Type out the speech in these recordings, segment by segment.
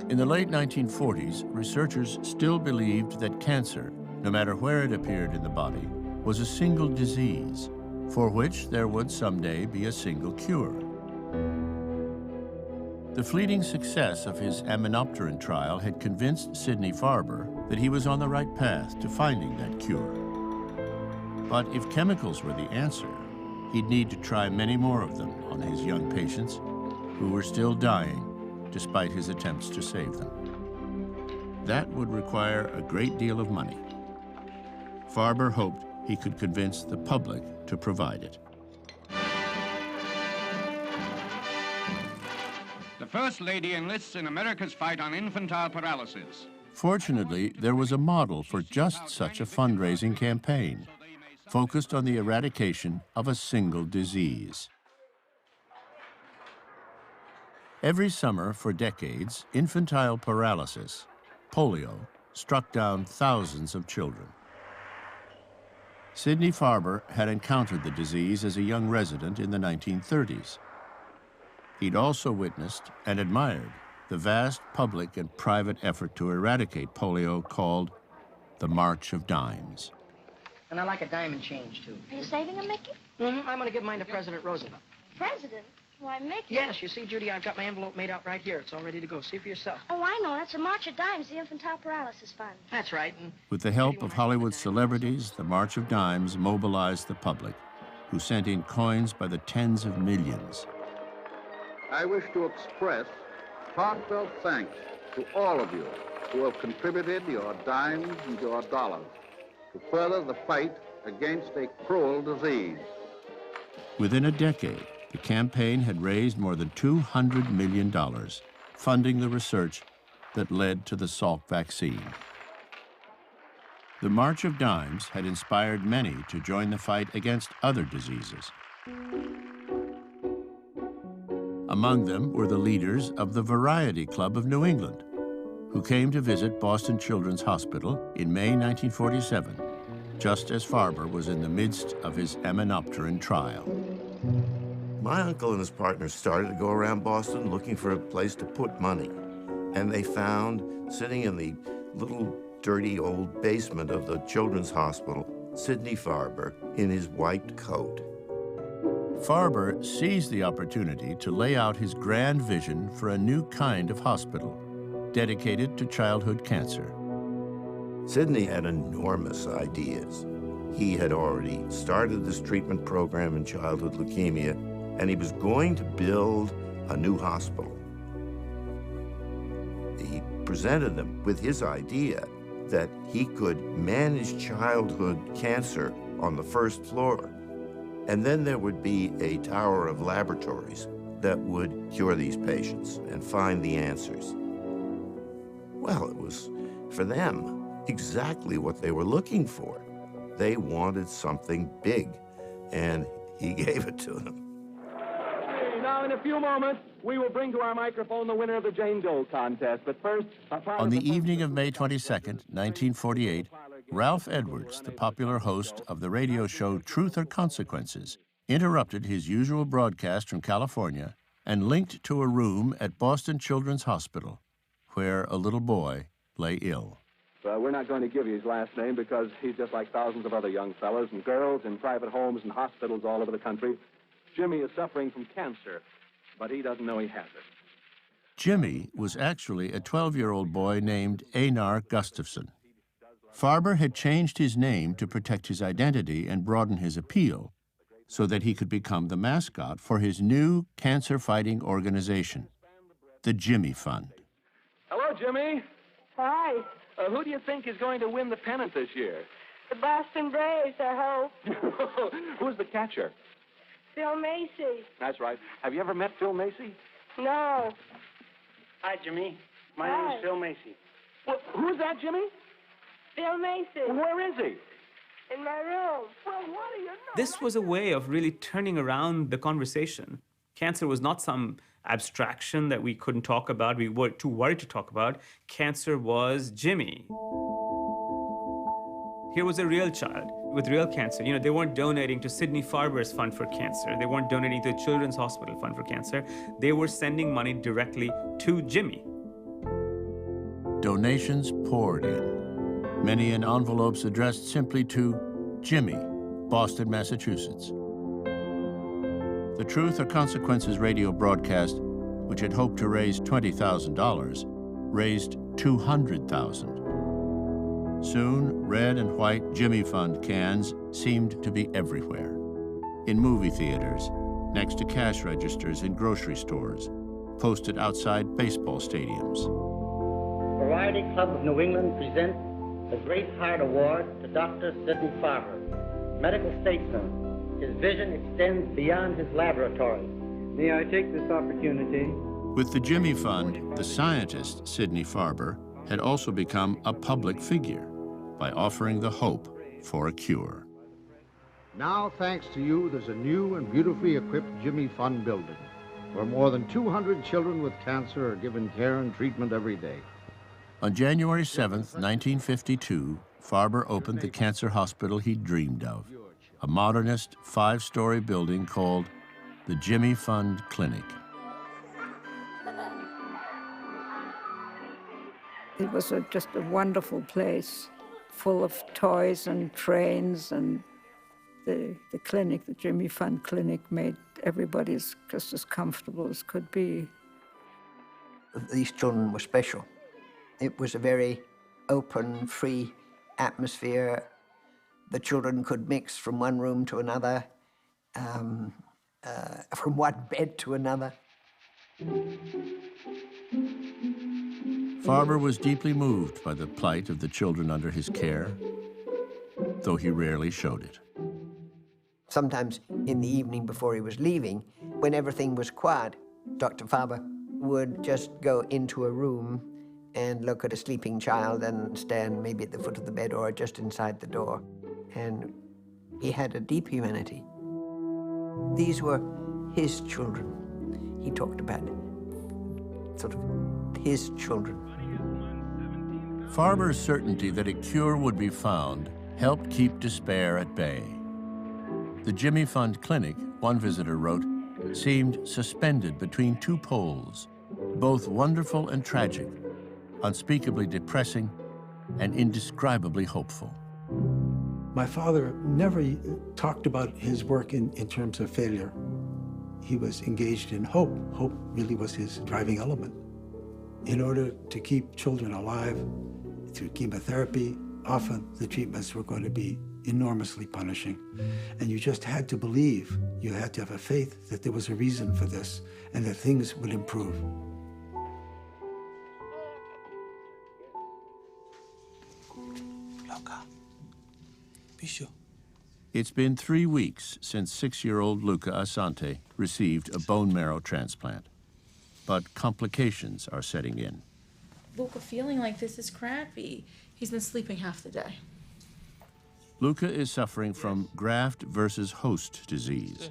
In the late 1940s, researchers still believed that cancer, no matter where it appeared in the body, was a single disease, for which there would someday be a single cure. The fleeting success of his aminopterin trial had convinced Sidney Farber that he was on the right path to finding that cure. But if chemicals were the answer, he'd need to try many more of them on his young patients who were still dying despite his attempts to save them. That would require a great deal of money. Farber hoped he could convince the public to provide it. The First Lady enlists in America's fight on infantile paralysis. Fortunately, there was a model for just such a fundraising campaign, focused on the eradication of a single disease. Every summer for decades, infantile paralysis, polio, struck down thousands of children. Sidney Farber had encountered the disease as a young resident in the 1930s. He'd also witnessed and admired the vast public and private effort to eradicate polio called the March of Dimes. And I like a diamond change, too. Are you saving him, Mickey? Mm-hmm. I'm going to give mine to President Roosevelt. President? Why, Mickey? Yes, you see, Judy, I've got my envelope made out right here. It's all ready to go. See for yourself. Oh, I know. That's a March of Dimes, the Infantile Paralysis Fund. That's right. And with the help of Hollywood celebrities, the March of Dimes mobilized the public, who sent in coins by the tens of millions. I wish to express heartfelt thanks to all of you who have contributed your dimes and your dollars to further the fight against a cruel disease. Within a decade, the campaign had raised more than $200 million, funding the research that led to the Salk vaccine. The March of Dimes had inspired many to join the fight against other diseases. Among them were the leaders of the Variety Club of New England, who came to visit Boston Children's Hospital in May 1947, just as Farber was in the midst of his aminopterin trial. My uncle and his partner started to go around Boston looking for a place to put money. And they found, sitting in the little dirty old basement of the Children's Hospital, Sidney Farber in his white coat. Farber seized the opportunity to lay out his grand vision for a new kind of hospital, dedicated to childhood cancer. Sidney had enormous ideas. He had already started this treatment program in childhood leukemia, and he was going to build a new hospital. He presented them with his idea that he could manage childhood cancer on the first floor, and then there would be a tower of laboratories that would cure these patients and find the answers. Well, it was, for them, exactly what they were looking for. They wanted something big, and he gave it to them. Now, in a few moments, we will bring to our microphone the winner of the Jane Doe contest. But first, on the evening of May 22nd, 1948, Ralph Edwards, the popular host of the radio show Truth or Consequences, interrupted his usual broadcast from California and linked to a room at Boston Children's Hospital, where a little boy lay ill. We're not going to give you his last name because he's just like thousands of other young fellows and girls in private homes and hospitals all over the country. Jimmy is suffering from cancer, but he doesn't know he has it. Jimmy was actually a 12-year-old boy named Einar Gustafsson. Farber had changed his name to protect his identity and broaden his appeal so that he could become the mascot for his new cancer-fighting organization, the Jimmy Fund. Hello, Jimmy. Hi. Who do you think is going to win the pennant this year? The Boston Braves, I hope. Who's the catcher? Phil Macy. That's right. Have you ever met Phil Macy? No. Hi, Jimmy. My Hi. name is Phil Macy. Well, who's that, Jimmy? Phil Macy. Where is he? In my room. Well, what do you know? This was a way of really turning around the conversation. Cancer was not some abstraction that we couldn't talk about, we were too worried to talk about. Cancer was Jimmy. Here was a real child with real cancer. You know, they weren't donating to Sidney Farber's Fund for Cancer. They weren't donating to the Children's Hospital Fund for Cancer. They were sending money directly to Jimmy. donations poured in, many in envelopes addressed simply to Jimmy, Boston, Massachusetts. The Truth or Consequences radio broadcast, which had hoped to raise $20,000, raised $200,000. Soon, red and white Jimmy Fund cans seemed to be everywhere. In movie theaters, next to cash registers in grocery stores, posted outside baseball stadiums. Variety Club of New England presents the Great Heart Award to Dr. Sidney Farber, medical statesman. His vision extends beyond his laboratory. May I take this opportunity? With the Jimmy Fund, the scientist, Sidney Farber, had also become a public figure by offering the hope for a cure. Now, thanks to you, there's a new and beautifully equipped Jimmy Fund building, where more than 200 children with cancer are given care and treatment every day. On January 7th, 1952, Farber opened the cancer hospital he dreamed of, a modernist 5-story building called the Jimmy Fund Clinic. It was just a wonderful place, full of toys and trains, and the clinic, the Jimmy Fund Clinic, made everybody just as comfortable as could be. These children were special. It was a very open, free atmosphere. The children could mix from one room to another, from one bed to another. Farber was deeply moved by the plight of the children under his care, though he rarely showed it. Sometimes in the evening before he was leaving, when everything was quiet, Dr. Farber would just go into a room and look at a sleeping child and stand maybe at the foot of the bed or just inside the door. And he had a deep humanity. These were his children. He talked about sort of his children. Farber's certainty that a cure would be found helped keep despair at bay. The Jimmy Fund Clinic, one visitor wrote, seemed suspended between two poles, both wonderful and tragic, unspeakably depressing and indescribably hopeful. My father never talked about his work in terms of failure. He was engaged in hope. Hope really was his driving element. In order to keep children alive through chemotherapy, often the treatments were going to be enormously punishing. And you just had to believe, you had to have a faith that there was a reason for this and that things would improve. It's been 3 weeks since 6-year-old Luca Asante received a bone marrow transplant, but complications are setting in. Luca feeling like this is crappy. He's been sleeping half the day. Luca is suffering from graft versus host disease.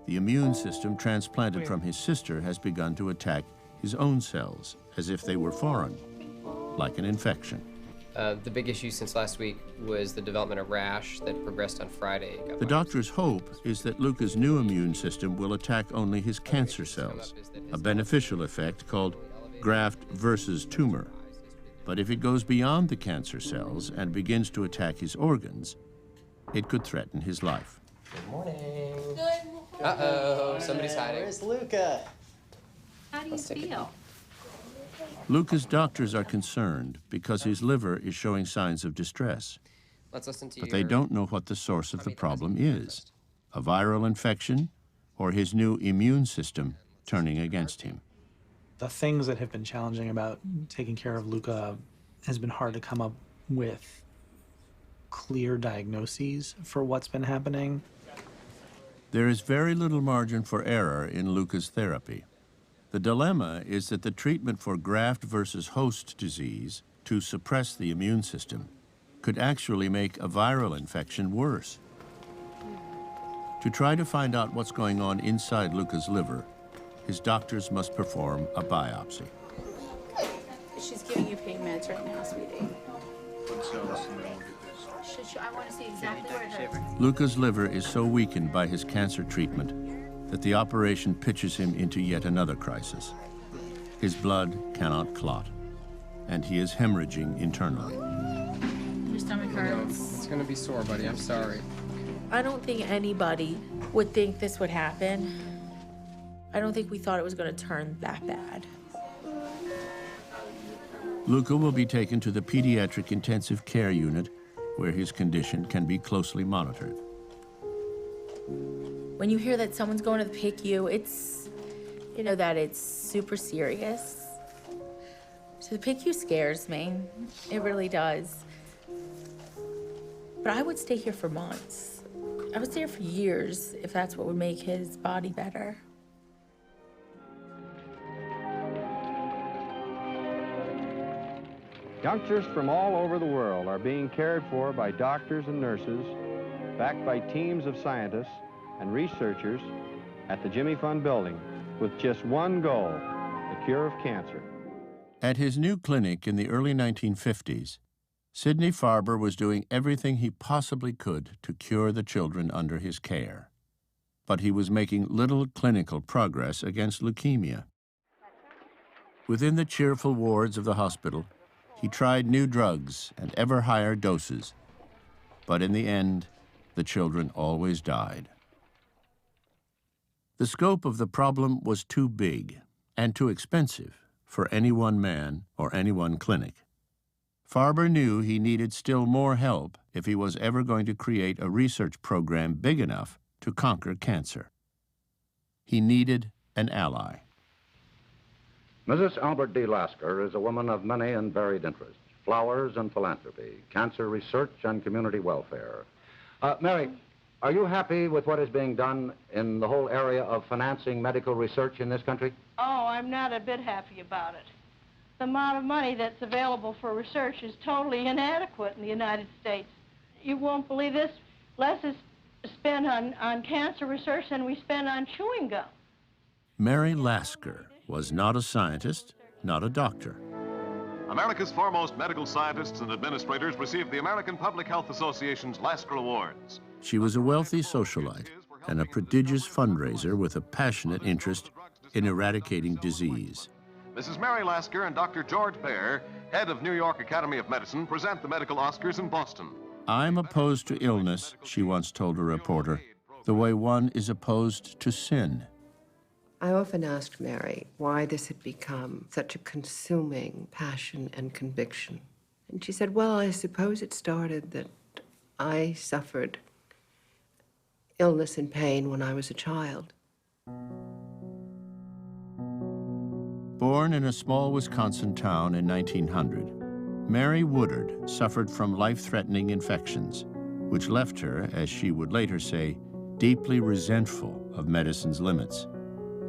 The immune system transplanted from his sister has begun to attack his own cells as if they were foreign, like an infection. The big issue since last week was the development of rash that progressed on Friday. The doctor's hope is that Luca's new immune system will attack only his cancer cells, a beneficial effect called graft versus tumor. But if it goes beyond the cancer cells and begins to attack his organs, it could threaten his life. Good morning. Good morning. Uh-oh, somebody's hiding. Where's Luca? How do you feel? Luca's doctors are concerned because his liver is showing signs of distress. Let's listen to but they don't know what the source of the problem is, a viral infection or his new immune system turning against him. The things that have been challenging about taking care of Luca has been hard to come up with clear diagnoses for what's been happening. There is very little margin for error in Luca's therapy. The dilemma is that the treatment for graft versus host disease to suppress the immune system could actually make a viral infection worse. To try to find out what's going on inside Luca's liver, his doctors must perform a biopsy. She's giving you pain meds right now, sweetie. I want to see exactly where it hurts. Luca's liver is so weakened by his cancer treatment that the operation pitches him into yet another crisis. His blood cannot clot, and he is hemorrhaging internally. Your stomach hurts. It's gonna be sore, buddy. I'm sorry. I don't think anybody would think this would happen. I don't think we thought it was going to turn that bad. Luca will be taken to the pediatric intensive care unit where his condition can be closely monitored. When you hear that someone's going to the PICU, it's, you know, that it's super serious. So the PICU scares me. It really does. But I would stay here for months. I would stay here for years if that's what would make his body better. Youngsters from all over the world are being cared for by doctors and nurses, backed by teams of scientists and researchers at the Jimmy Fund building with just one goal, the cure of cancer. At his new clinic in the early 1950s, Sidney Farber was doing everything he possibly could to cure the children under his care. But he was making little clinical progress against leukemia. Within the cheerful wards of the hospital, he tried new drugs and ever higher doses, but in the end, the children always died. The scope of the problem was too big and too expensive for any one man or any one clinic. Farber knew he needed still more help if he was ever going to create a research program big enough to conquer cancer. He needed an ally. Mrs. Albert D. Lasker is a woman of many and varied interests: flowers and philanthropy, cancer research and community welfare. Mary, are you happy with what is being done in the whole area of financing medical research in this country? Oh, I'm not a bit happy about it. The amount of money that's available for research is totally inadequate in the United States. You won't believe this. Less is spent on cancer research than we spend on chewing gum. Mary Lasker was not a scientist, not a doctor. America's foremost medical scientists and administrators received the American Public Health Association's Lasker Awards. She was a wealthy socialite and a prodigious fundraiser with a passionate interest in eradicating disease. Mrs. Mary Lasker and Dr. George Baer, head of New York Academy of Medicine, present the medical Oscars in Boston. "I'm opposed to illness," she once told a reporter, "the way one is opposed to sin." I often asked Mary why this had become such a consuming passion and conviction. And she said, well, I suppose it started that I suffered illness and pain when I was a child. Born in a small Wisconsin town in 1900, Mary Woodard suffered from life-threatening infections, which left her, as she would later say, deeply resentful of medicine's limits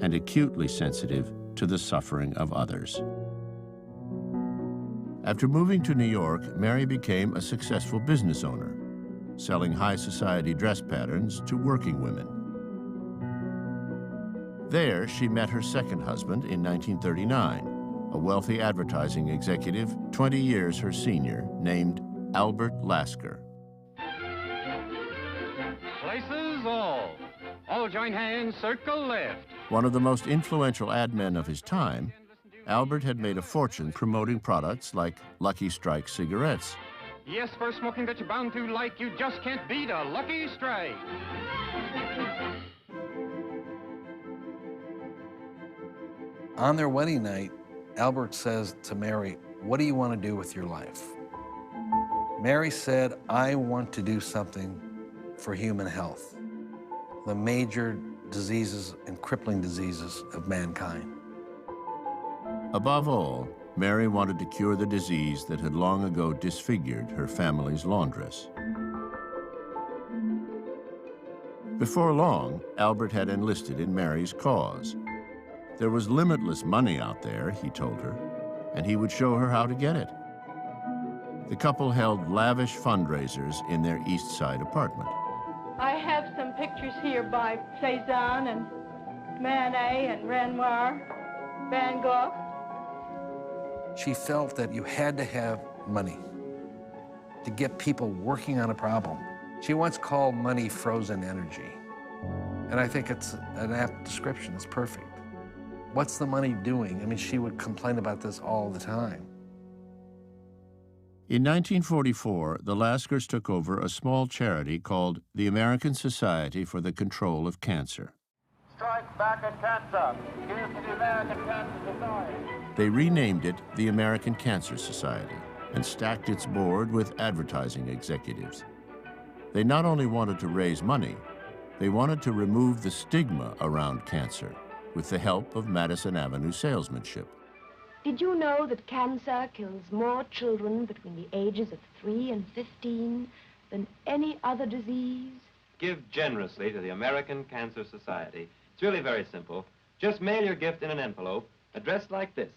and acutely sensitive to the suffering of others. After moving to New York, Mary became a successful business owner, selling high society dress patterns to working women. There, she met her second husband in 1939, a wealthy advertising executive 20 years her senior, named Albert Lasker. Places all. All join hands, circle left. One of the most influential ad men of his time, Albert had made a fortune promoting products like Lucky Strike cigarettes. Yes, for smoking that you're bound to like, you just can't beat a Lucky Strike. On their wedding night, Albert says to Mary, "What do you want to do with your life?" Mary said, "I want to do something for human health, the major diseases and crippling diseases of mankind." Above all, Mary wanted to cure the disease that had long ago disfigured her family's laundress. Before long, Albert had enlisted in Mary's cause. There was limitless money out there, he told her, and he would show her how to get it. The couple held lavish fundraisers in their East Side apartment. I have some pictures here by Cézanne and Manet and Renoir, Van Gogh. She felt that you had to have money to get people working on a problem. She once called money frozen energy. And I think it's an apt description. It's perfect. What's the money doing? I mean, she would complain about this all the time. In 1944, the Laskers took over a small charity called the American Society for the Control of Cancer. Strike back at cancer. Here's to the American Cancer Society. They renamed it the American Cancer Society and stacked its board with advertising executives. They not only wanted to raise money, they wanted to remove the stigma around cancer with the help of Madison Avenue salesmanship. Did you know that cancer kills more children between the ages of 3 and 15 than any other disease? Give generously to the American Cancer Society. It's really very simple. Just mail your gift in an envelope addressed like this.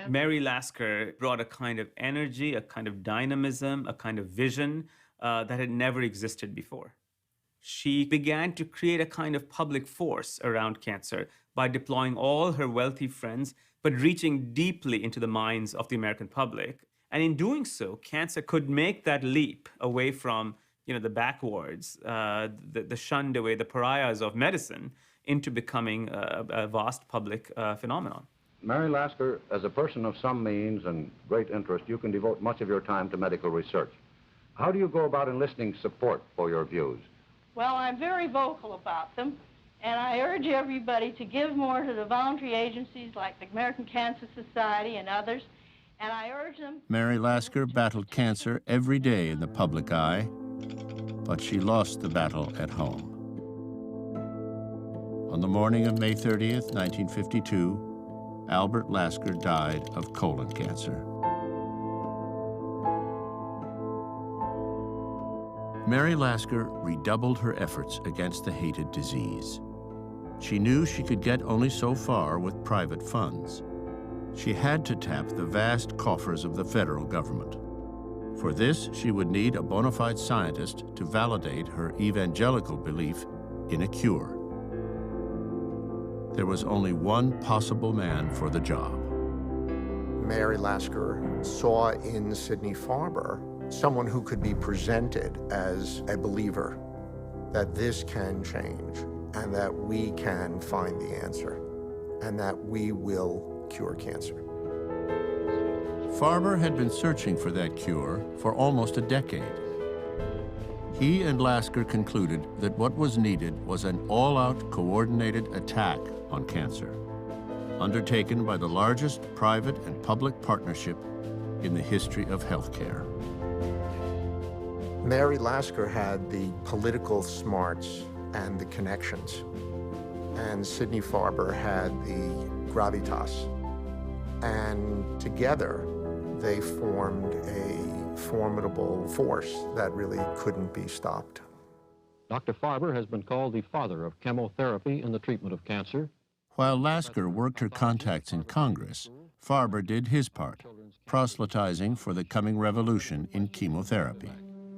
Mary Lasker brought a kind of energy, a kind of dynamism, a kind of vision that had never existed before. She began to create a kind of public force around cancer by deploying all her wealthy friends, but reaching deeply into the minds of the American public. And in doing so, cancer could make that leap away from, the backwards, the shunned away, the pariahs of medicine, into becoming a vast public phenomenon. Mary Lasker, as a person of some means and great interest, you can devote much of your time to medical research. How do you go about enlisting support for your views? Well, I'm very vocal about them, and I urge everybody to give more to the voluntary agencies like the American Cancer Society and others, and I urge them... Mary Lasker battled cancer every day in the public eye, but she lost the battle at home. On the morning of May 30th, 1952, Albert Lasker died of colon cancer. Mary Lasker redoubled her efforts against the hated disease. She knew she could get only so far with private funds. She had to tap the vast coffers of the federal government. For this, she would need a bona fide scientist to validate her evangelical belief in a cure. There was only one possible man for the job. Mary Lasker saw in Sidney Farber someone who could be presented as a believer that this can change and that we can find the answer and that we will cure cancer. Farber had been searching for that cure for almost a decade. He and Lasker concluded that what was needed was an all-out coordinated attack on cancer, undertaken by the largest private and public partnership in the history of healthcare. Mary Lasker had the political smarts and the connections, and Sidney Farber had the gravitas. And together, they formed a formidable force that really couldn't be stopped. Dr. Farber has been called the father of chemotherapy in the treatment of cancer. While Lasker worked her contacts in Congress, Farber did his part, proselytizing for the coming revolution in chemotherapy.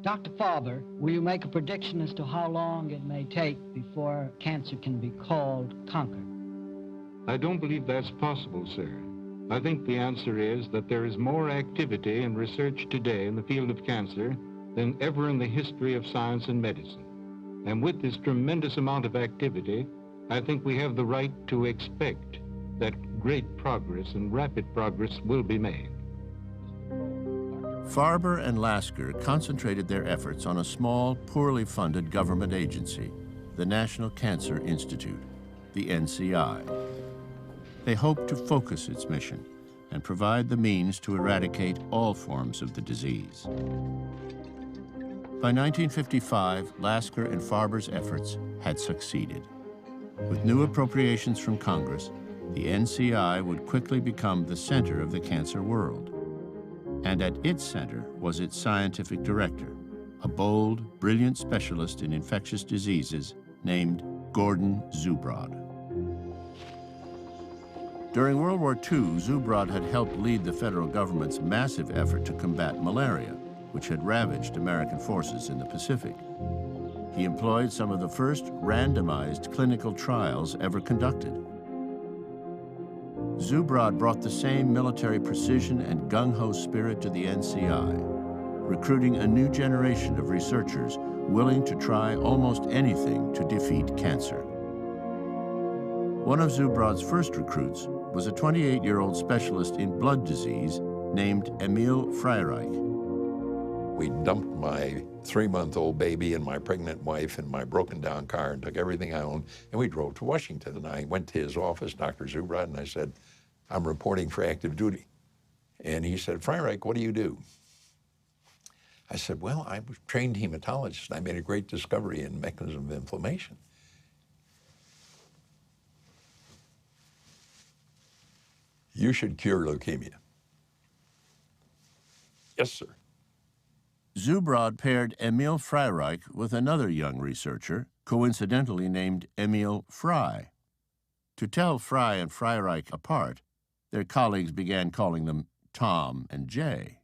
Dr. Farber, will you make a prediction as to how long it may take before cancer can be called conquered? I don't believe that's possible, sir. I think the answer is that there is more activity and research today in the field of cancer than ever in the history of science and medicine. And with this tremendous amount of activity, I think we have the right to expect that great progress and rapid progress will be made. Farber and Lasker concentrated their efforts on a small, poorly funded government agency, the National Cancer Institute, the NCI. They hoped to focus its mission and provide the means to eradicate all forms of the disease. By 1955, Lasker and Farber's efforts had succeeded. With new appropriations from Congress, the NCI would quickly become the center of the cancer world. And at its center was its scientific director, a bold, brilliant specialist in infectious diseases named Gordon Zubrod. During World War II, Zubrod had helped lead the federal government's massive effort to combat malaria, which had ravaged American forces in the Pacific. He employed some of the first randomized clinical trials ever conducted. Zubrod brought the same military precision and gung-ho spirit to the NCI, recruiting a new generation of researchers willing to try almost anything to defeat cancer. One of Zubrod's first recruits was a 28-year-old specialist in blood disease named Emil Freireich. We dumped my 3-month-old baby and my pregnant wife in my broken-down car and took everything I owned, and we drove to Washington. And I went to his office, Dr. Zubrod, and I said, I'm reporting for active duty. And he said, Freireich, what do you do? I said, well, I was a trained hematologist. I made a great discovery in mechanism of inflammation. You should cure leukemia. Yes, sir. Zubrod paired Emil Freireich with another young researcher, coincidentally named Emil Frey. To tell Frey and Freireich apart, their colleagues began calling them Tom and Jay.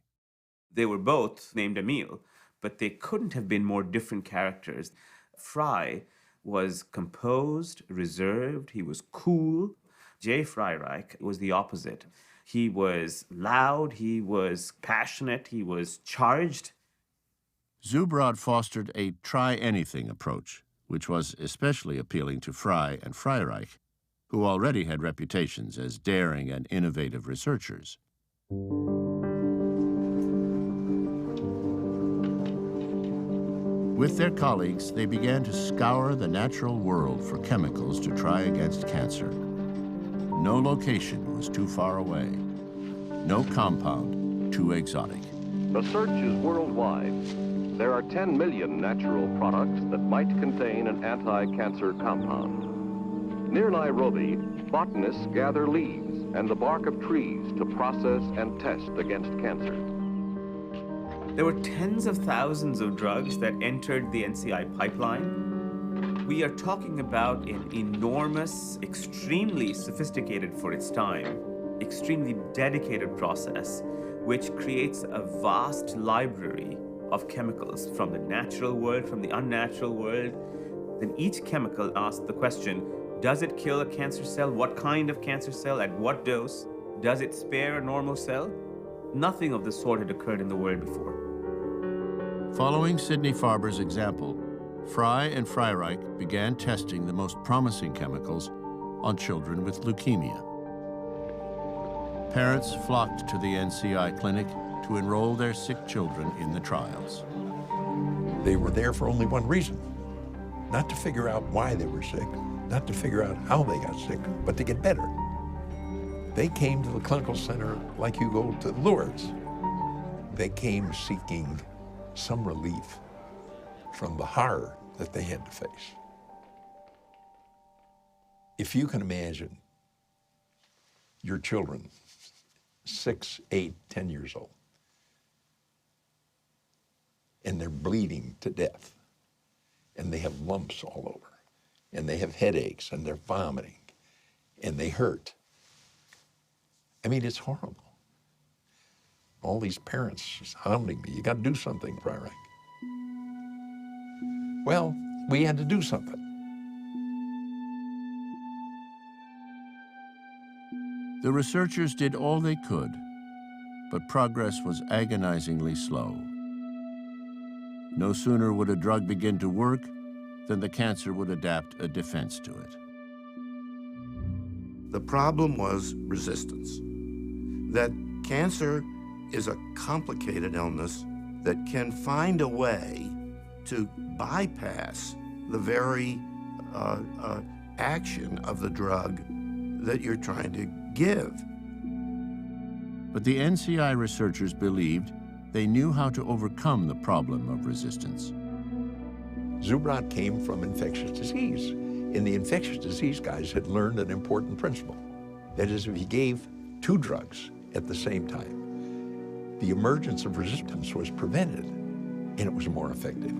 They were both named Emil, but they couldn't have been more different characters. Frey was composed, reserved, he was cool. Jay Freireich was the opposite. He was loud, he was passionate, he was charged. Zubrod fostered a try-anything approach, which was especially appealing to Frey and Freireich, who already had reputations as daring and innovative researchers. With their colleagues, they began to scour the natural world for chemicals to try against cancer. No location was too far away. No compound too exotic. The search is worldwide. There are 10 million natural products that might contain an anti-cancer compound. Near Nairobi, botanists gather leaves and the bark of trees to process and test against cancer. There were tens of thousands of drugs that entered the NCI pipeline. We are talking about an enormous, extremely sophisticated for its time, extremely dedicated process, which creates a vast library of chemicals from the natural world, from the unnatural world. Then each chemical asks the question, does it kill a cancer cell? What kind of cancer cell? At what dose? Does it spare a normal cell? Nothing of the sort had occurred in the world before. Following Sidney Farber's example, Frey and Freireich began testing the most promising chemicals on children with leukemia. Parents flocked to the NCI clinic to enroll their sick children in the trials. They were there for only one reason, not to figure out why they were sick, not to figure out how they got sick, but to get better. They came to the clinical center like you go to Lourdes. They came seeking some relief from the horror that they had to face. If you can imagine your children, 6, 8, 10 years old, and they're bleeding to death, and they have lumps all over, and they have headaches, and they're vomiting, and they hurt. I mean, it's horrible. All these parents hounding me, you got to do something, Freireich. Well, we had to do something. The researchers did all they could, but progress was agonizingly slow. No sooner would a drug begin to work than the cancer would adapt a defense to it. The problem was resistance. That cancer is a complicated illness that can find a way to bypass the very action of the drug that you're trying to give. But the NCI researchers believed they knew how to overcome the problem of resistance. Zubrod came from infectious disease, and the infectious disease guys had learned an important principle. That is, if he gave 2 drugs at the same time, the emergence of resistance was prevented, and it was more effective.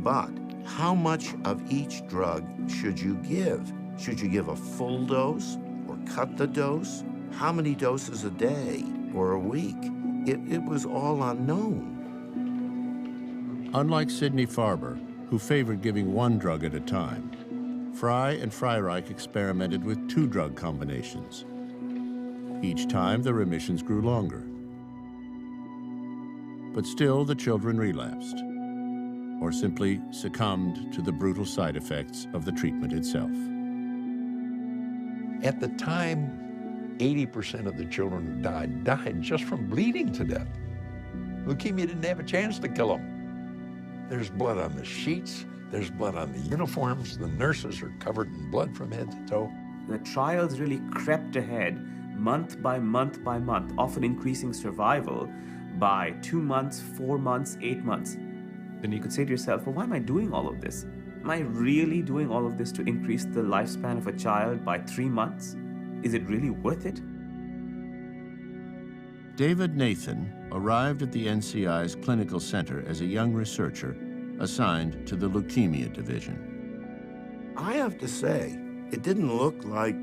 But how much of each drug should you give? Should you give a full dose or cut the dose? How many doses a day or a week? It was all unknown. Unlike Sidney Farber, who favored giving 1 drug at a time, Frey and Freireich experimented with 2 drug combinations. Each time, the remissions grew longer. But still, the children relapsed, or simply succumbed to the brutal side effects of the treatment itself. At the time, 80% of the children who died just from bleeding to death. Leukemia didn't have a chance to kill him. There's blood on the sheets, there's blood on the uniforms, the nurses are covered in blood from head to toe. The trials really crept ahead month by month by month, often increasing survival by 2 months, 4 months, 8 months. Then you could say to yourself, well, why am I doing all of this? Am I really doing all of this to increase the lifespan of a child by 3 months? Is it really worth it? David Nathan arrived at the NCI's clinical center as a young researcher assigned to the leukemia division. I have to say, it didn't look like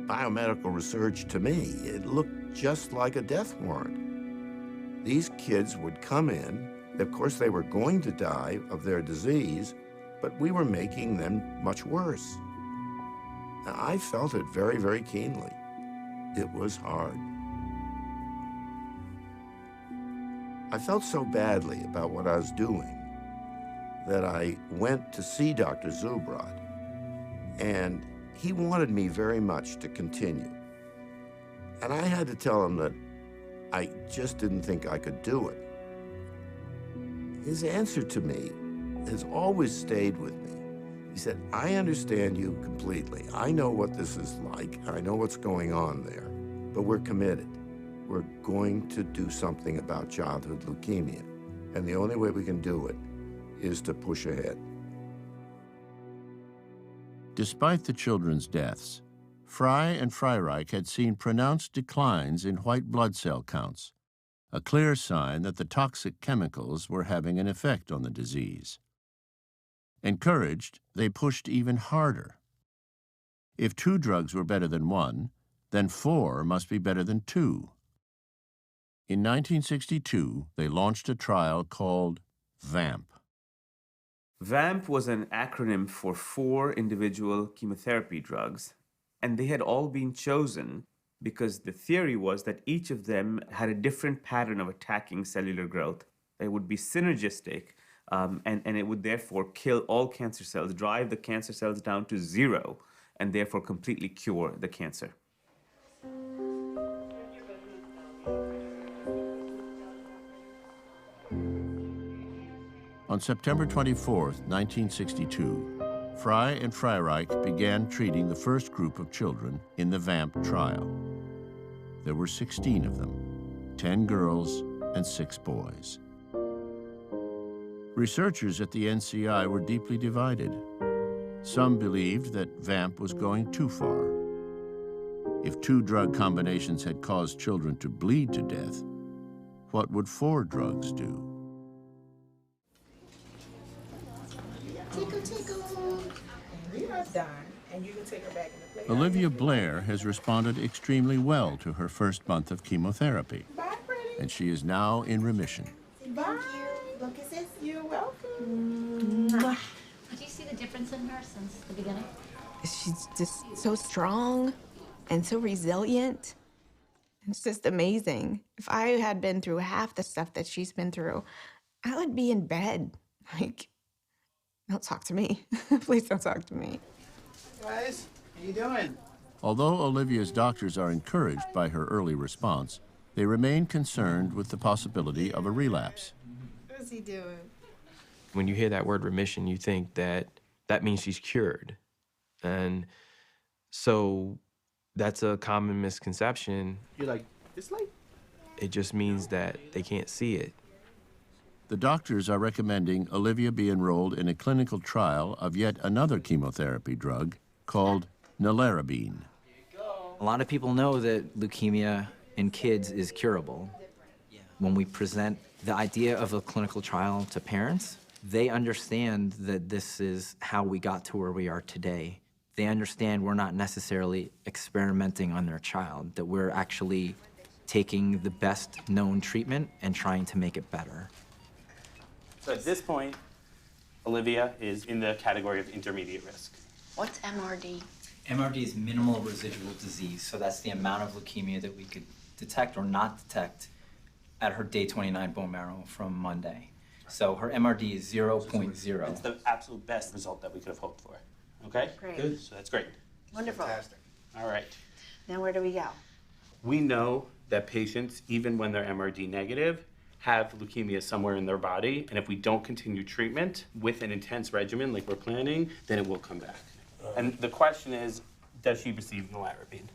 biomedical research to me. It looked just like a death warrant. These kids would come in. Of course, they were going to die of their disease, but we were making them much worse. Now, I felt it very, very keenly. It was hard. I felt so badly about what I was doing that I went to see Dr. Zubrod, and he wanted me very much to continue. And I had to tell him that I just didn't think I could do it. His answer to me has always stayed with me. He said, I understand you completely. I know what this is like. I know what's going on there, but we're committed. We're going to do something about childhood leukemia. And the only way we can do it is to push ahead. Despite the children's deaths, Fry and Freireich had seen pronounced declines in white blood cell counts, a clear sign that the toxic chemicals were having an effect on the disease. Encouraged, they pushed even harder. If 2 drugs were better than 1, then 4 must be better than 2. In 1962, they launched a trial called VAMP. VAMP was an acronym for 4 individual chemotherapy drugs, and they had all been chosen because the theory was that each of them had a different pattern of attacking cellular growth. It would be synergistic, and it would therefore kill all cancer cells, drive the cancer cells down to 0, and therefore completely cure the cancer. On September 24, 1962, Fry and Freireich began treating the first group of children in the VAMP trial. There were 16 of them, 10 girls and 6 boys. Researchers at the NCI were deeply divided. Some believed that VAMP was going too far. If 2 drug combinations had caused children to bleed to death, what would 4 drugs do? We are done, and you can take her back in the plate. Olivia Blair has responded extremely well to her first month of chemotherapy, and she is now in remission. Bye. Look at this. You're welcome. Did you see the difference in her since the beginning? She's just so strong and so resilient. It's just amazing. If I had been through half the stuff that she's been through, I would be in bed. Like, don't talk to me. Please don't talk to me. Guys, how you doing? Although Olivia's doctors are encouraged by her early response, they remain concerned with the possibility of a relapse. What's he doing? When you hear that word remission, you think that that means she's cured. And so that's a common misconception. You're like, this light? It just means that they can't see it. The doctors are recommending Olivia be enrolled in a clinical trial of yet another chemotherapy drug called nelarabine. A lot of people know that leukemia in kids is curable. When we present the idea of a clinical trial to parents, they understand that this is how we got to where we are today. They understand we're not necessarily experimenting on their child, that we're actually taking the best known treatment and trying to make it better. So at this point, Olivia is in the category of intermediate risk. What's MRD? MRD is minimal residual disease, so that's the amount of leukemia that we could detect or not detect at her day 29 bone marrow from Monday. So her MRD is 0.0. It's the absolute best result that we could have hoped for. Okay? Great. Good. So that's great. Wonderful. Fantastic. All right. Now where do we go? We know that patients, even when they're MRD negative, have leukemia somewhere in their body, and if we don't continue treatment with an intense regimen like we're planning, then it will come back. And the question is, does she receive nelarabine?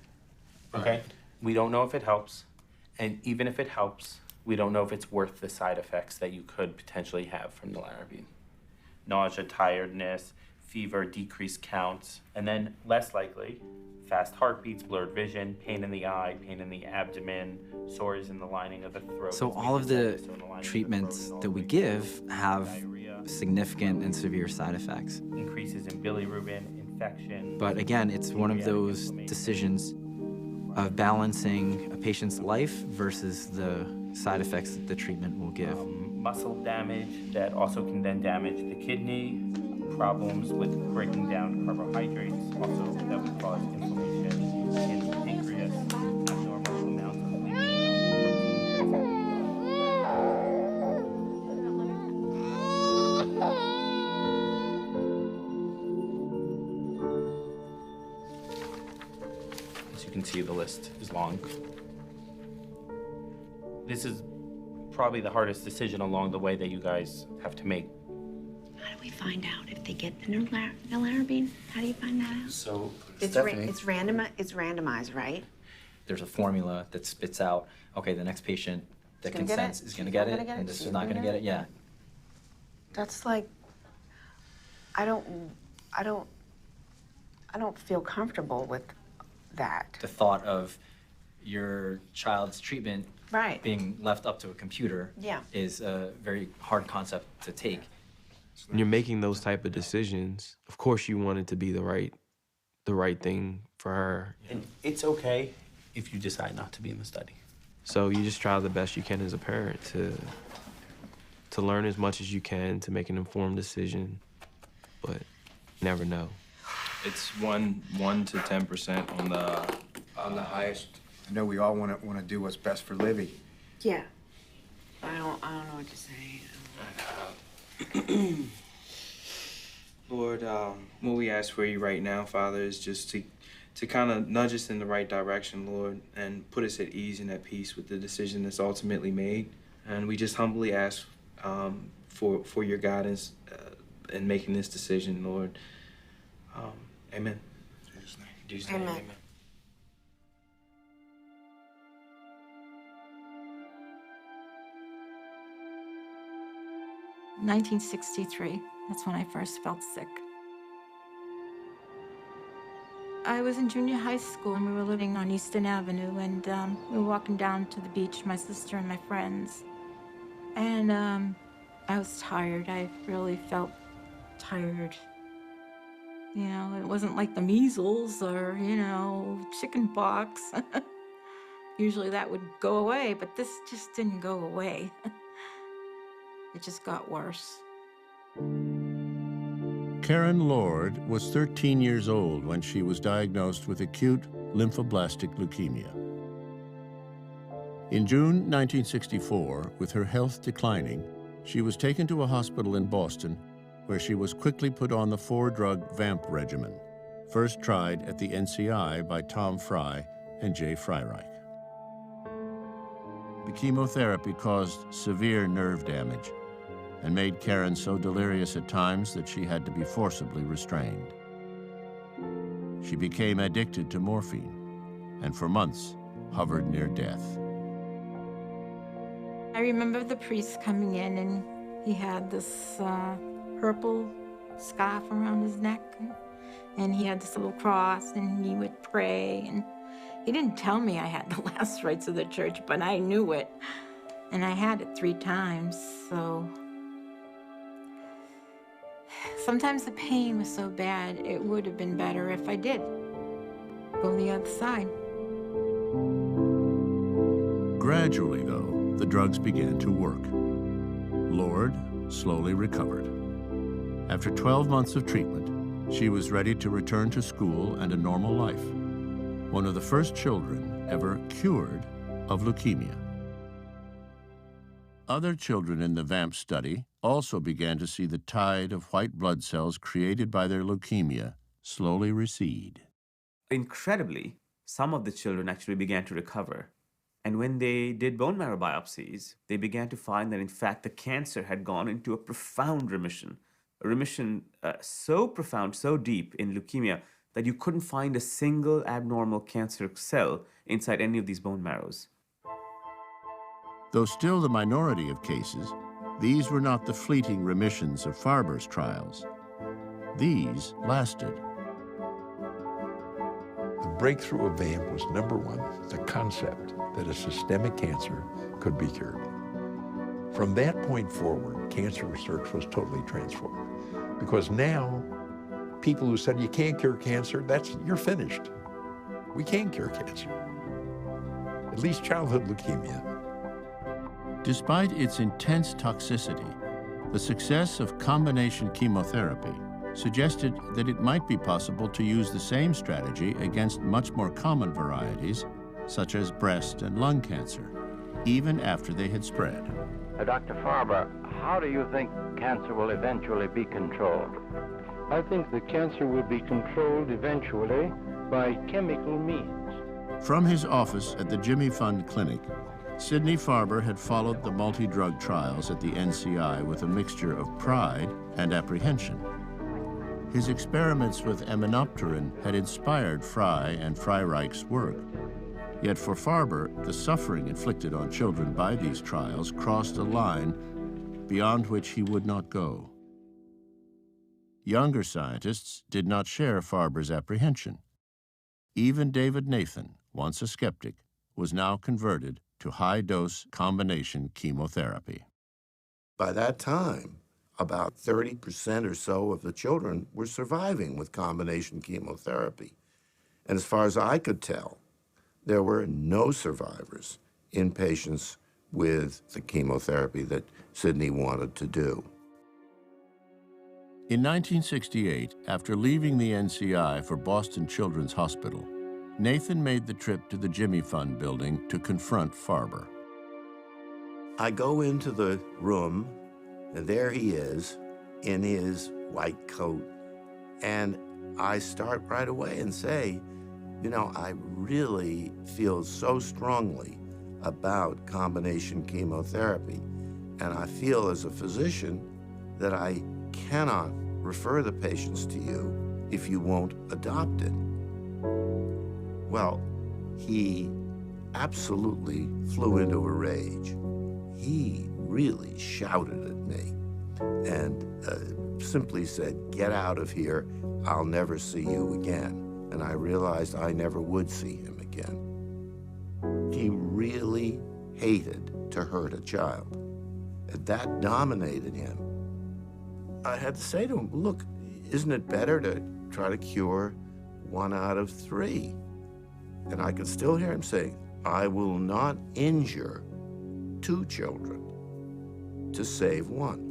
Okay? We don't know if it helps, and even if it helps, we don't know if it's worth the side effects that you could potentially have from nelarabine. Nausea, tiredness, fever, decreased counts, and then less likely, fast heartbeats, blurred vision, pain in the eye, pain in the abdomen, sores in the lining of the throat. So all of the treatments that we give have significant and severe side effects. Increases in bilirubin, infection. But again, it's one of those decisions of balancing a patient's life versus the side effects that the treatment will give. Muscle damage that also can then damage the kidney, problems with breaking down carbohydrates, also that would cause inflammation in the pancreas, abnormal amounts of As you can see, the list is long. This is probably the hardest decision along the way that you guys have to make. How do we find out if they get the nelarabine? How do you find that out? So, It's randomized, right? There's a formula that spits out, okay, the next patient that gonna get consents it. is going to She's get not it, gonna get and it. this She's is not gonna going to get get it. Yeah. That's like, I don't feel comfortable with that. The thought of your child's treatment Right. being left up to a computer Yeah. is a very hard concept to take. When you're making those type of decisions, of course you want it to be the right thing for her. And it's okay if you decide not to be in the study. So you just try the best you can as a parent to learn as much as you can to make an informed decision, but you never know. It's 1 to 10% on the highest. I know we all want to do what's best for Livy. Yeah. I don't know what to say. Lord, what we ask for you right now, Father, is just to kind of nudge us in the right direction, Lord, and put us at ease and at peace with the decision that's ultimately made. And we just humbly ask for your guidance in making this decision, Lord. Amen. In Jesus' name, amen. 1963. That's when I first felt sick. I was in junior high school and we were living on Easton Avenue, and we were walking down to the beach, my sister and my friends. And I was tired. I really felt tired. You know, it wasn't like the measles or, you know, chicken pox. Usually that would go away, but this just didn't go away. It just got worse. Karen Lord was 13 years old when she was diagnosed with acute lymphoblastic leukemia. In June 1964, with her health declining, she was taken to a hospital in Boston where she was quickly put on the 4-drug VAMP regimen, first tried at the NCI by Tom Fry and Jay Freireich. The chemotherapy caused severe nerve damage and made Karen so delirious at times that she had to be forcibly restrained. She became addicted to morphine and for months hovered near death. I remember the priest coming in, and he had this purple scarf around his neck, and he had this little cross, and he would pray, and he didn't tell me I had the last rites of the church, but I knew it, and I had it 3 times, so. Sometimes the pain was so bad, it would have been better if I did go the other side. Gradually, though, the drugs began to work. Lord slowly recovered. After 12 months of treatment, she was ready to return to school and a normal life. One of the first children ever cured of leukemia. Other children in the VAMP study also began to see the tide of white blood cells created by their leukemia slowly recede. Incredibly, some of the children actually began to recover. And when they did bone marrow biopsies, they began to find that, in fact, the cancer had gone into a profound remission. A remission so profound, so deep in leukemia that you couldn't find a single abnormal cancer cell inside any of these bone marrows. Though still the minority of cases, these were not the fleeting remissions of Farber's trials. These lasted. The breakthrough of VAMP was, number one, the concept that a systemic cancer could be cured. From that point forward, cancer research was totally transformed. Because now, people who said you can't cure cancer, you're finished. We can cure cancer. At least childhood leukemia. Despite its intense toxicity, the success of combination chemotherapy suggested that it might be possible to use the same strategy against much more common varieties, such as breast and lung cancer, even after they had spread. Dr. Farber, how do you think cancer will eventually be controlled? I think the cancer will be controlled eventually by chemical means. From his office at the Jimmy Fund Clinic, Sidney Farber had followed the multi-drug trials at the NCI with a mixture of pride and apprehension. His experiments with aminopterin had inspired Fry and Freireich's work. Yet for Farber, the suffering inflicted on children by these trials crossed a line beyond which he would not go. Younger scientists did not share Farber's apprehension. Even David Nathan, once a skeptic, was now converted to high-dose combination chemotherapy. By that time, about 30% or so of the children were surviving with combination chemotherapy. And as far as I could tell, there were no survivors in patients with the chemotherapy that Sidney wanted to do. In 1968, after leaving the NCI for Boston Children's Hospital, Nathan made the trip to the Jimmy Fund building to confront Farber. I go into the room, and there he is in his white coat, and I start right away and say, you know, I really feel so strongly about combination chemotherapy, and I feel as a physician that I cannot refer the patients to you if you won't adopt it. Well, he absolutely flew into a rage. He really shouted at me and simply said, "Get out of here, I'll never see you again." And I realized I never would see him again. He really hated to hurt a child. And that dominated him. I had to say to him, look, isn't it better to try to cure 1 out of 3? And I could still hear him saying, I will not injure 2 children to save 1.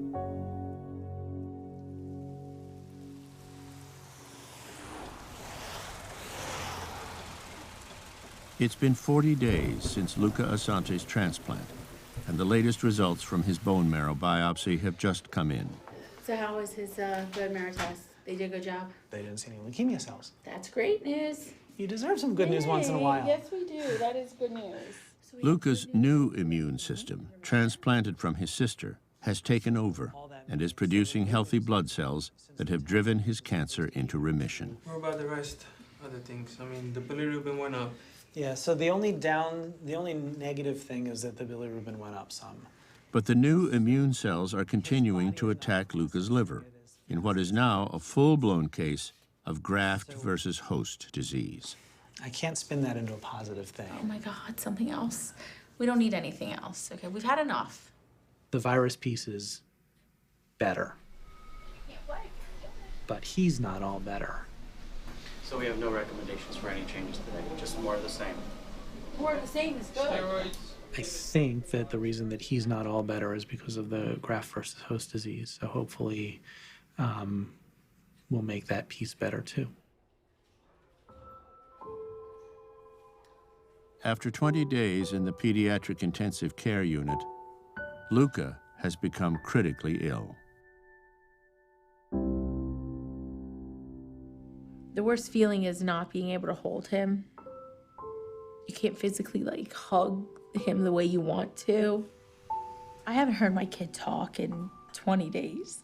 It's been 40 days since Luca Asante's transplant, and the latest results from his bone marrow biopsy have just come in. So how was his bone marrow test? They did a good job? They didn't see any leukemia cells. That's great news. You deserve some good news once in a while. Yes, we do. That is good news. Luca's new immune system, transplanted from his sister, has taken over and is producing healthy blood cells that have driven his cancer into remission. What about the rest? Other things? I mean, the bilirubin went up. Yeah, so the only negative thing is that the bilirubin went up some. But the new immune cells are continuing to attack Luca's liver in what is now a full-blown case of graft versus host disease. I can't spin that into a positive thing. Oh my God, something else. We don't need anything else, okay? We've had enough. The virus piece is better. But he's not all better. So we have no recommendations for any changes today, just more of the same. More of the same is good. Steroids. I think that the reason that he's not all better is because of the graft versus host disease. So hopefully we'll make that piece better too. After 20 days in the pediatric intensive care unit, Luca has become critically ill. The worst feeling is not being able to hold him. You can't physically, like, hug him the way you want to. I haven't heard my kid talk in 20 days.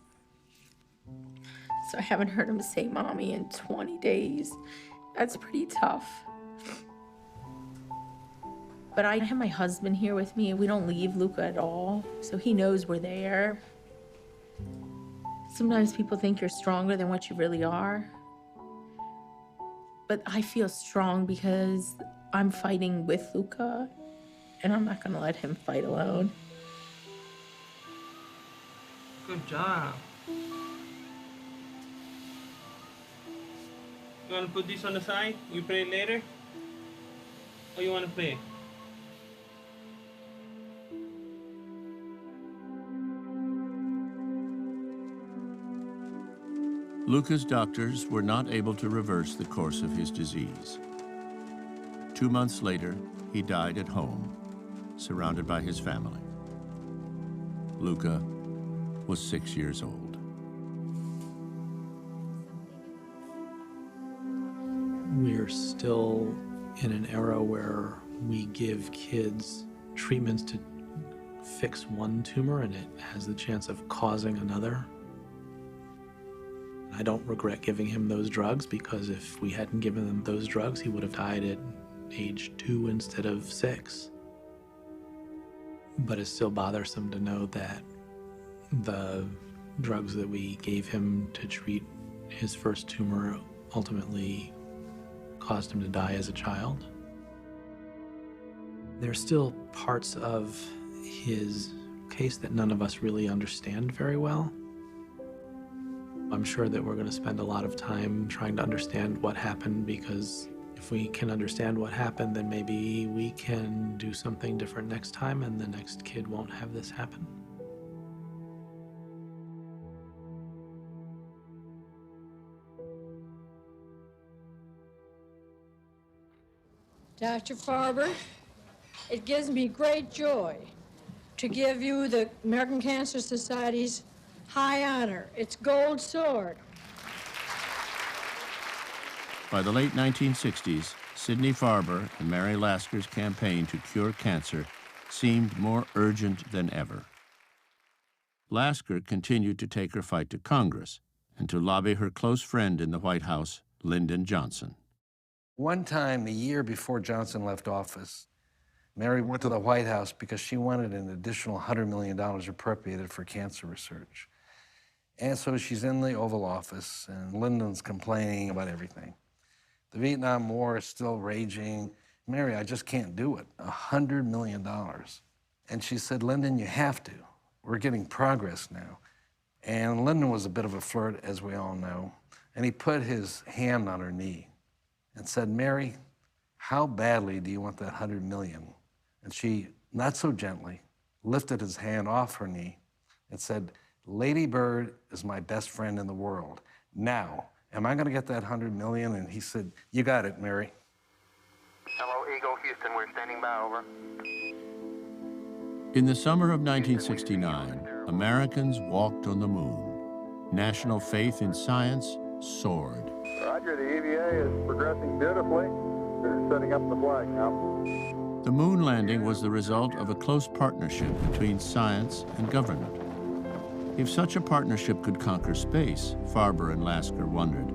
So I haven't heard him say mommy in 20 days. That's pretty tough. But I have my husband here with me, and we don't leave Luca at all, so he knows we're there. Sometimes people think you're stronger than what you really are. But I feel strong because I'm fighting with Luca, and I'm not gonna let him fight alone. Good job. You want to put this on the side? You play it later? Or you want to play? Luca's doctors were not able to reverse the course of his disease. 2 months later, he died at home, surrounded by his family. Luca was 6 years old. We're still in an era where we give kids treatments to fix one tumor and it has the chance of causing another. I don't regret giving him those drugs because if we hadn't given him those drugs, he would have died at age 2 instead of 6. But it's still bothersome to know that the drugs that we gave him to treat his first tumor ultimately caused him to die as a child. There's still parts of his case that none of us really understand very well. I'm sure that we're going to spend a lot of time trying to understand what happened, because if we can understand what happened, then maybe we can do something different next time and the next kid won't have this happen. Dr. Farber, it gives me great joy to give you the American Cancer Society's high honor, its gold sword. By the late 1960s, Sidney Farber and Mary Lasker's campaign to cure cancer seemed more urgent than ever. Lasker continued to take her fight to Congress and to lobby her close friend in the White House, Lyndon Johnson. One time, a year before Johnson left office, Mary went to the White House because she wanted an additional $100 million appropriated for cancer research. And so she's in the Oval Office, and Lyndon's complaining about everything. The Vietnam War is still raging. Mary, I just can't do it. $100 million. And she said, Lyndon, you have to. We're getting progress now. And Lyndon was a bit of a flirt, as we all know. And he put his hand on her knee and said, Mary, how badly do you want that $100 million? And she, not so gently, lifted his hand off her knee and said, Lady Bird is my best friend in the world. Now, am I gonna get that $100 million? And he said, you got it, Mary. Hello, Eagle, Houston, we're standing by, over. In the summer of 1969, Americans walked on the moon. National faith in science soared. Roger, the EVA is progressing beautifully. They're setting up the flag now. The moon landing was the result of a close partnership between science and government. If such a partnership could conquer space, Farber and Lasker wondered,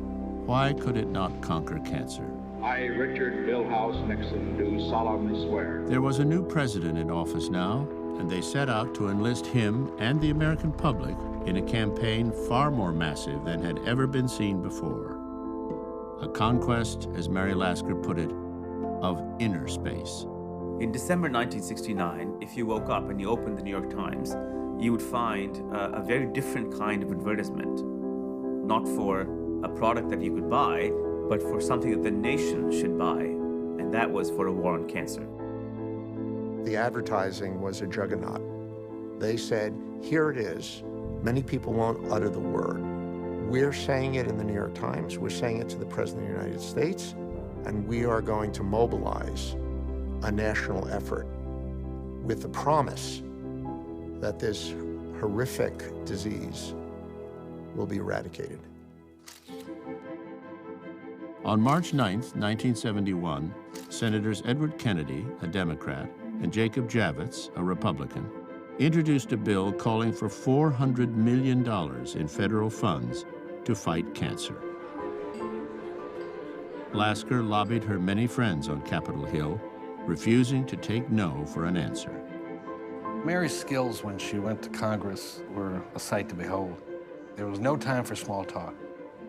why could it not conquer cancer? I, Richard Milhouse Nixon, do solemnly swear. There was a new president in office now, and they set out to enlist him and the American public in a campaign far more massive than had ever been seen before. A conquest, as Mary Lasker put it, of inner space. In December 1969, if you woke up and you opened the New York Times, you would find a very different kind of advertisement, not for a product that you could buy, but for something that the nation should buy, and that was for a war on cancer. The advertising was a juggernaut. They said, here it is. Many people won't utter the word. We're saying it in the New York Times, we're saying it to the President of the United States, and we are going to mobilize a national effort with the promise that this horrific disease will be eradicated. On March 9, 1971, Senators Edward Kennedy, a Democrat, and Jacob Javits, a Republican, introduced a bill calling for $400 million in federal funds to fight cancer. Lasker lobbied her many friends on Capitol Hill, refusing to take no for an answer. Mary's skills when she went to Congress were a sight to behold. There was no time for small talk.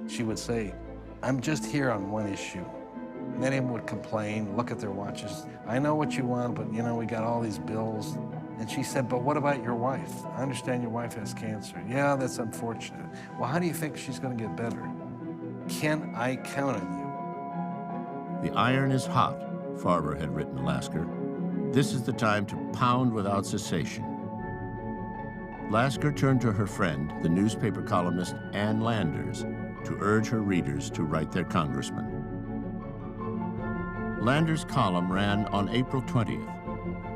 She would say, "I'm just here on one issue." Many of them would complain, look at their watches. "I know what you want, but you know, we got all these bills." And she said, "But what about your wife? I understand your wife has cancer." "Yeah, that's unfortunate." "Well, how do you think she's going to get better? Can I count on you?" The iron is hot, Farber had written Lasker. This is the time to pound without cessation. Lasker turned to her friend, the newspaper columnist Ann Landers, to urge her readers to write their congressman. Landers' column ran on April 20th.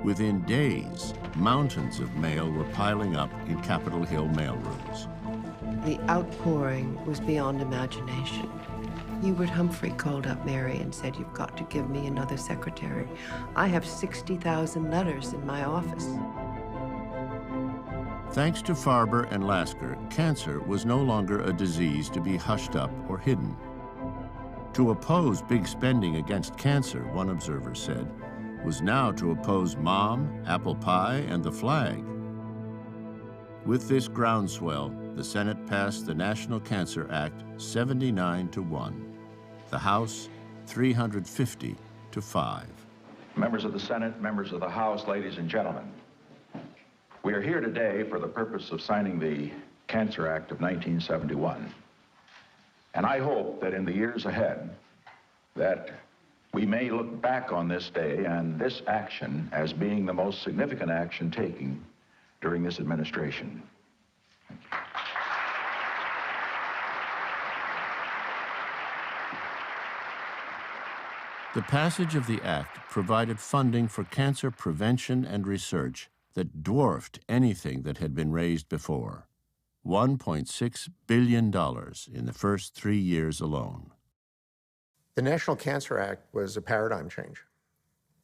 Within days, mountains of mail were piling up in Capitol Hill mailrooms. The outpouring was beyond imagination. Hubert Humphrey called up Mary and said, "You've got to give me another secretary. I have 60,000 letters in my office." Thanks to Farber and Lasker, cancer was no longer a disease to be hushed up or hidden. To oppose big spending against cancer, one observer said, was now to oppose mom, apple pie, and the flag. With this groundswell, the Senate passed the National Cancer Act 79-1. The House, 350-5. Members of the Senate, members of the House, ladies and gentlemen, we are here today for the purpose of signing the Cancer Act of 1971. And I hope that in the years ahead, that we may look back on this day and this action as being the most significant action taken during this administration. Thank you. The passage of the act provided funding for cancer prevention and research that dwarfed anything that had been raised before. $1.6 billion in the first 3 years alone. The National Cancer Act was a paradigm change.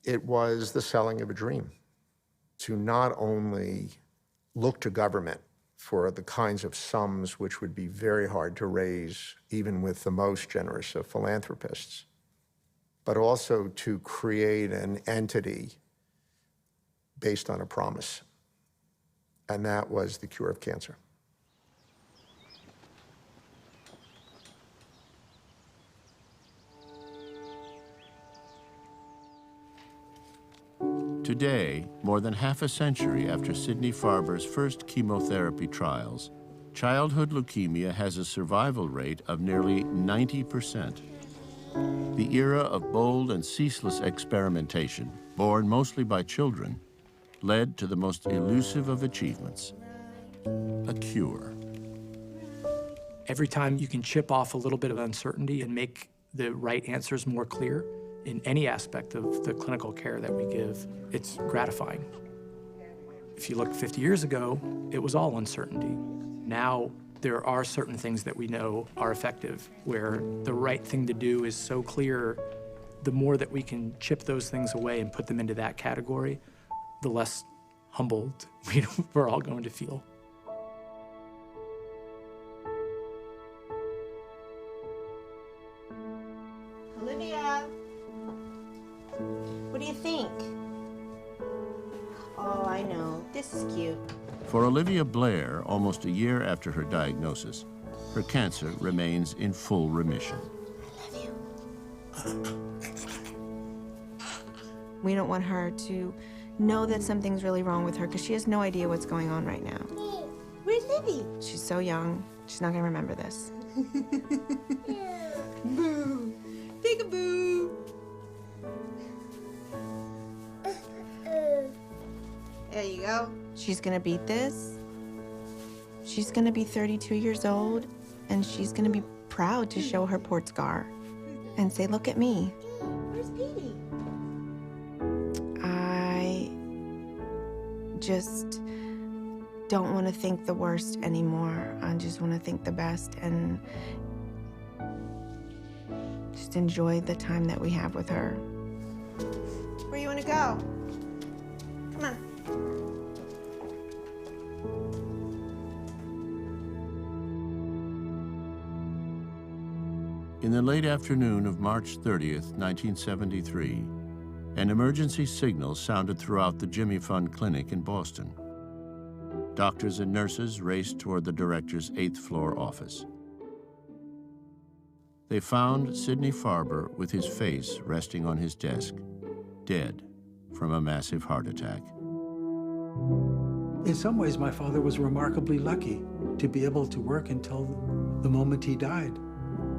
It was the selling of a dream to not only look to government for the kinds of sums which would be very hard to raise even with the most generous of philanthropists, but also to create an entity based on a promise. And that was the cure of cancer. Today, more than half a century after Sidney Farber's first chemotherapy trials, childhood leukemia has a survival rate of nearly 90%. The era of bold and ceaseless experimentation, born mostly by children, led to the most elusive of achievements, a cure. Every time you can chip off a little bit of uncertainty and make the right answers more clear in any aspect of the clinical care that we give, it's gratifying. If you look 50 years ago, it was all uncertainty. Now, there are certain things that we know are effective, where the right thing to do is so clear. The more that we can chip those things away and put them into that category, the less humbled we're all going to feel. Olivia, what do you think? Oh, I know. This is cute. For Olivia Blair, almost a year after her diagnosis, her cancer remains in full remission. We don't want her to know that something's really wrong with her because she has no idea what's going on right now. Where's Livy? She's so young. She's not gonna remember this. Boo! Peekaboo! There you go. She's gonna beat this. She's gonna be 32 years old, and she's gonna be proud to show her port scar and say, "Look at me." Where's Petey? I just don't want to think the worst anymore. I just want to think the best and just enjoy the time that we have with her. Where you want to go? the late afternoon of March 30th, 1973, an emergency signal sounded throughout the Jimmy Fund Clinic in Boston. Doctors and nurses raced toward the director's 8th floor office. They found Sidney Farber with his face resting on his desk, dead from a massive heart attack. In some ways, my father was remarkably lucky to be able to work until the moment he died,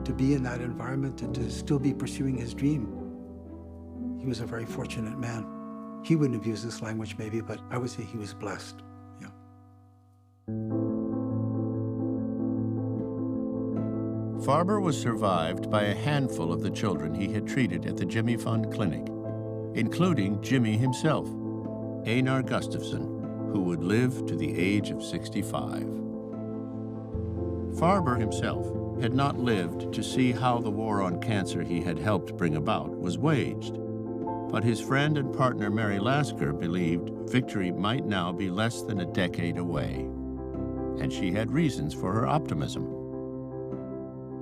to be in that environment and to still be pursuing his dream. He was a very fortunate man. He wouldn't have used this language maybe, but I would say he was blessed. Yeah. Farber was survived by a handful of the children he had treated at the Jimmy Fund Clinic, including Jimmy himself, Einar Gustafsson, who would live to the age of 65. Farber himself had not lived to see how the war on cancer he had helped bring about was waged, but his friend and partner Mary Lasker believed victory might now be less than a decade away, and she had reasons for her optimism.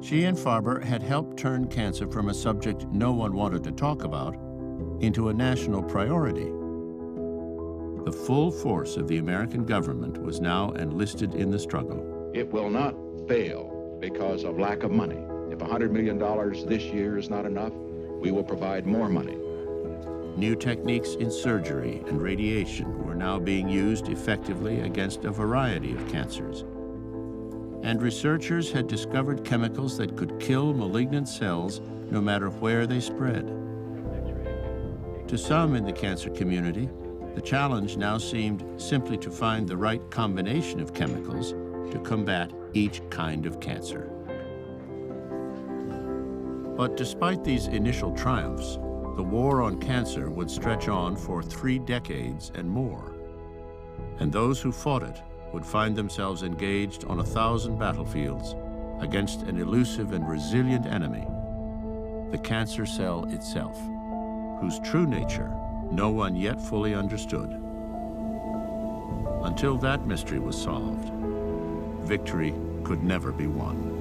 She and Farber had helped turn cancer from a subject no one wanted to talk about into a national priority. The full force of the American government was now enlisted in the struggle. It will not fail because of lack of money. If $100 million this year is not enough, we will provide more money. New techniques in surgery and radiation were now being used effectively against a variety of cancers. And researchers had discovered chemicals that could kill malignant cells no matter where they spread. To some in the cancer community, the challenge now seemed simply to find the right combination of chemicals to combat each kind of cancer. But despite these initial triumphs, the war on cancer would stretch on for 3 decades and more. And those who fought it would find themselves engaged on 1,000 battlefields against an elusive and resilient enemy, the cancer cell itself, whose true nature no one yet fully understood. Until that mystery was solved, victory could never be won.